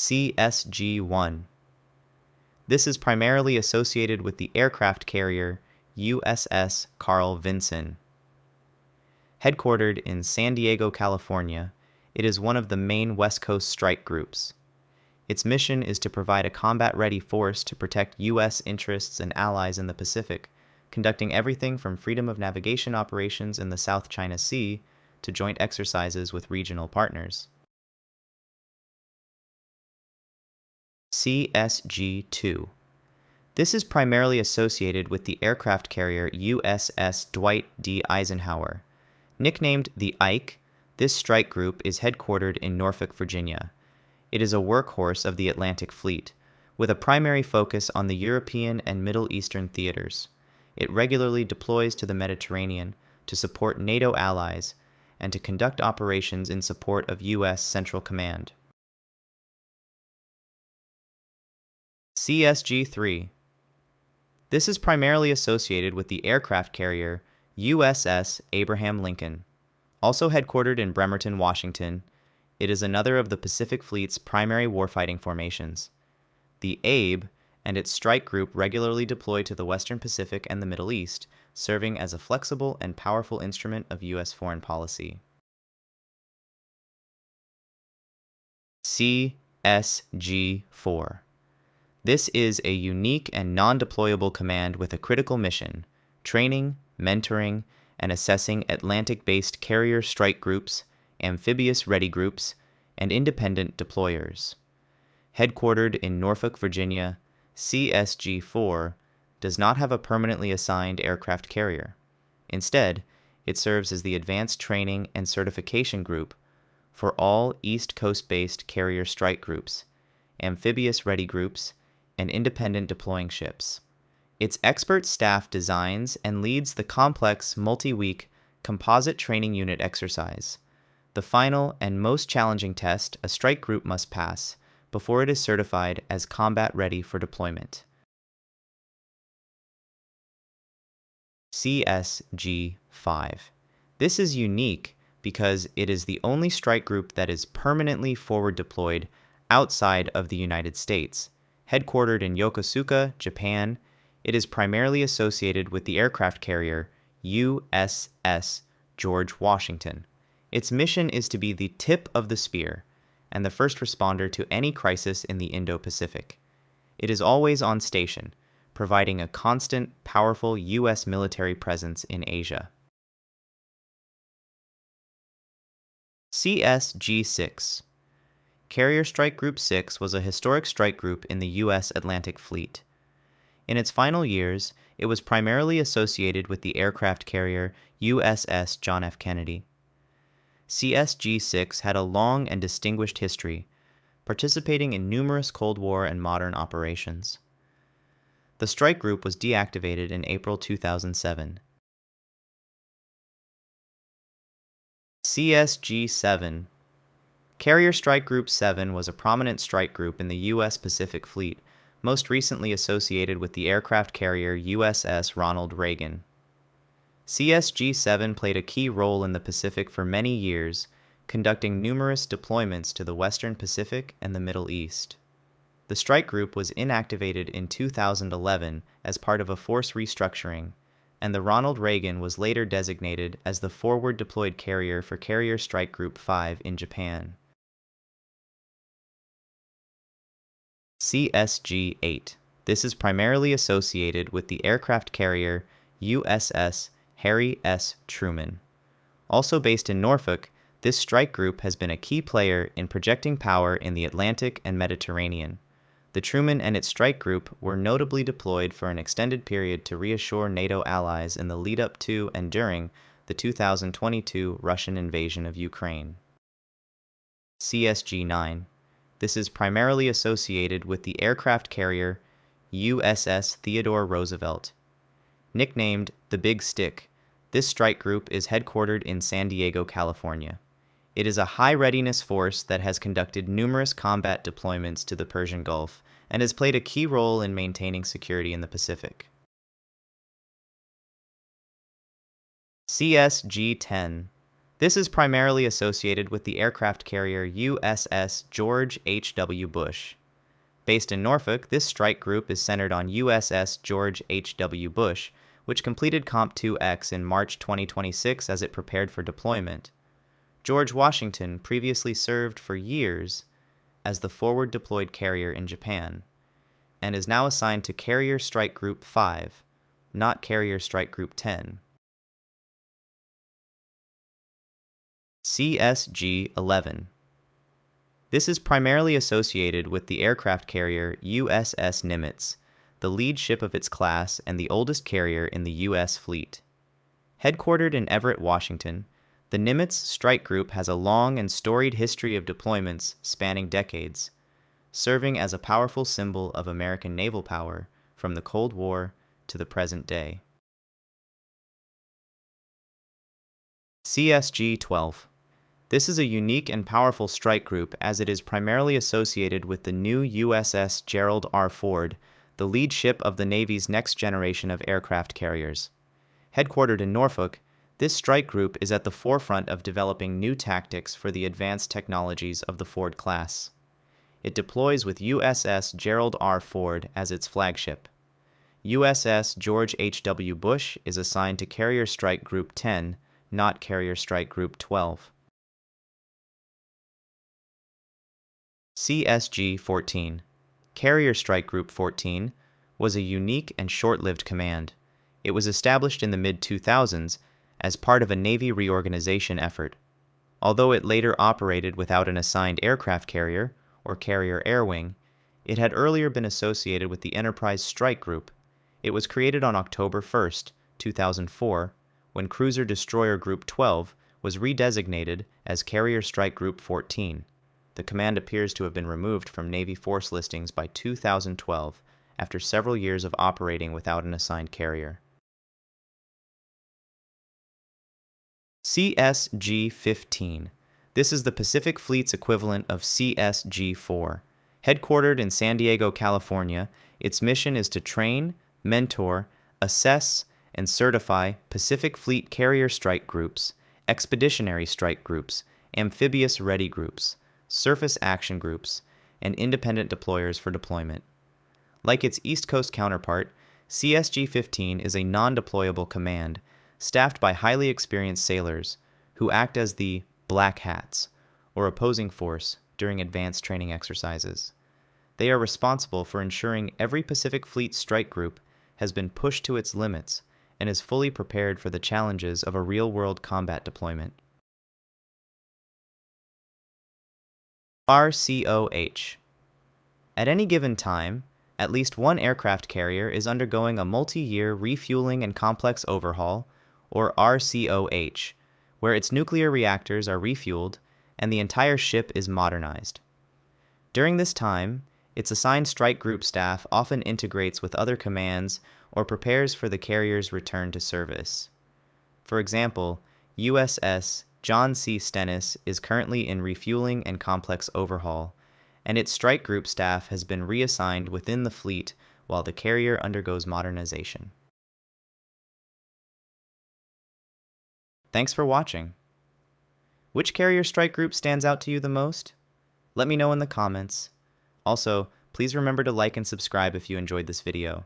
CSG-1. This is primarily associated with the aircraft carrier USS Carl Vinson. Headquartered in San Diego, California, it is one of the main West Coast strike groups. Its mission is to provide a combat-ready force to protect U.S. interests and allies in the Pacific, conducting everything from freedom of navigation operations in the South China Sea to joint exercises with regional partners. CSG-2. This is primarily associated with the aircraft carrier USS Dwight D. Eisenhower. Nicknamed the Ike, this strike group is headquartered in Norfolk, Virginia. It is a workhorse of the Atlantic Fleet, with a primary focus on the European and Middle Eastern theaters. It regularly deploys to the Mediterranean to support NATO allies and to conduct operations in support of U.S. Central Command. CSG-3. This is primarily associated with the aircraft carrier USS Abraham Lincoln. Also headquartered in Bremerton, Washington, it is another of the Pacific Fleet's primary warfighting formations. The Abe and its strike group regularly deploy to the Western Pacific and the Middle East, serving as a flexible and powerful instrument of U.S. foreign policy. CSG-4. This is a unique and non-deployable command with a critical mission: training, mentoring, and assessing Atlantic-based carrier strike groups, amphibious ready groups, and independent deployers. Headquartered in Norfolk, Virginia, CSG-4 does not have a permanently assigned aircraft carrier. Instead, it serves as the advanced training and certification group for all East Coast-based carrier strike groups, amphibious ready groups, and independent deploying ships. Its expert staff designs and leads the complex multi-week composite training unit exercise, the final and most challenging test a strike group must pass before it is certified as combat ready for deployment. CSG-5. This is unique because it is the only strike group that is permanently forward deployed outside of the United States. Headquartered in Yokosuka, Japan, it is primarily associated with the aircraft carrier USS George Washington. Its mission is to be the tip of the spear and the first responder to any crisis in the Indo-Pacific. It is always on station, providing a constant, powerful U.S. military presence in Asia. CSG-6. Carrier Strike Group 6 was a historic strike group in the U.S. Atlantic Fleet. In its final years, it was primarily associated with the aircraft carrier USS John F. Kennedy. CSG-6 had a long and distinguished history, participating in numerous Cold War and modern operations. The strike group was deactivated in April 2007. CSG-7. Carrier Strike Group 7 was a prominent strike group in the U.S. Pacific Fleet, most recently associated with the aircraft carrier USS Ronald Reagan. CSG-7 played a key role in the Pacific for many years, conducting numerous deployments to the Western Pacific and the Middle East. The strike group was inactivated in 2011 as part of a force restructuring, and the Ronald Reagan was later designated as the forward deployed carrier for Carrier Strike Group 5 in Japan. CSG-8. This is primarily associated with the aircraft carrier USS Harry S. Truman. Also based in Norfolk, this strike group has been a key player in projecting power in the Atlantic and Mediterranean. The Truman and its strike group were notably deployed for an extended period to reassure NATO allies in the lead-up to and during the 2022 Russian invasion of Ukraine. CSG-9. This is primarily associated with the aircraft carrier USS Theodore Roosevelt. Nicknamed the Big Stick, this strike group is headquartered in San Diego, California. It is a high-readiness force that has conducted numerous combat deployments to the Persian Gulf and has played a key role in maintaining security in the Pacific. CSG-10. This is primarily associated with the aircraft carrier USS George H.W. Bush. Based in Norfolk, this strike group is centered on USS George H.W. Bush, which completed Comp 2X in March 2026 as it prepared for deployment. George Washington previously served for years as the forward deployed carrier in Japan, and is now assigned to Carrier Strike Group 5, not Carrier Strike Group 10. CSG-11. This is primarily associated with the aircraft carrier USS Nimitz, the lead ship of its class and the oldest carrier in the U.S. fleet. Headquartered in Everett, Washington, the Nimitz Strike Group has a long and storied history of deployments spanning decades, serving as a powerful symbol of American naval power from the Cold War to the present day. CSG-12. This is a unique and powerful strike group as it is primarily associated with the new USS Gerald R. Ford, the lead ship of the Navy's next generation of aircraft carriers. Headquartered in Norfolk, this strike group is at the forefront of developing new tactics for the advanced technologies of the Ford class. It deploys with USS Gerald R. Ford as its flagship. USS George H.W. Bush is assigned to Carrier Strike Group 10, not Carrier Strike Group 12. CSG-14. Carrier Strike Group 14 was a unique and short-lived command. It was established in the mid-2000s as part of a Navy reorganization effort. Although it later operated without an assigned aircraft carrier, or Carrier Air Wing, it had earlier been associated with the Enterprise Strike Group. It was created on October 1, 2004, when Cruiser Destroyer Group 12 was redesignated as Carrier Strike Group 14. The command appears to have been removed from Navy force listings by 2012 after several years of operating without an assigned carrier. CSG-15. This is the Pacific Fleet's equivalent of CSG-4. Headquartered in San Diego, California, its mission is to train, mentor, assess, and certify Pacific Fleet carrier strike groups, expeditionary strike groups, amphibious ready groups, surface action groups, and independent deployers for deployment. Like its East Coast counterpart, CSG-15 is a non-deployable command staffed by highly experienced sailors who act as the Black Hats, or opposing force, during advanced training exercises. They are responsible for ensuring every Pacific Fleet strike group has been pushed to its limits and is fully prepared for the challenges of a real-world combat deployment. RCOH. At any given time, at least one aircraft carrier is undergoing a multi-year refueling and complex overhaul, or RCOH, where its nuclear reactors are refueled and the entire ship is modernized. During this time, its assigned strike group staff often integrates with other commands or prepares for the carrier's return to service. For example, USS John C. Stennis is currently in refueling and complex overhaul, and its strike group staff has been reassigned within the fleet while the carrier undergoes modernization. Thanks for watching. Which carrier strike group stands out to you the most? Let me know in the comments. Also, please remember to like and subscribe if you enjoyed this video.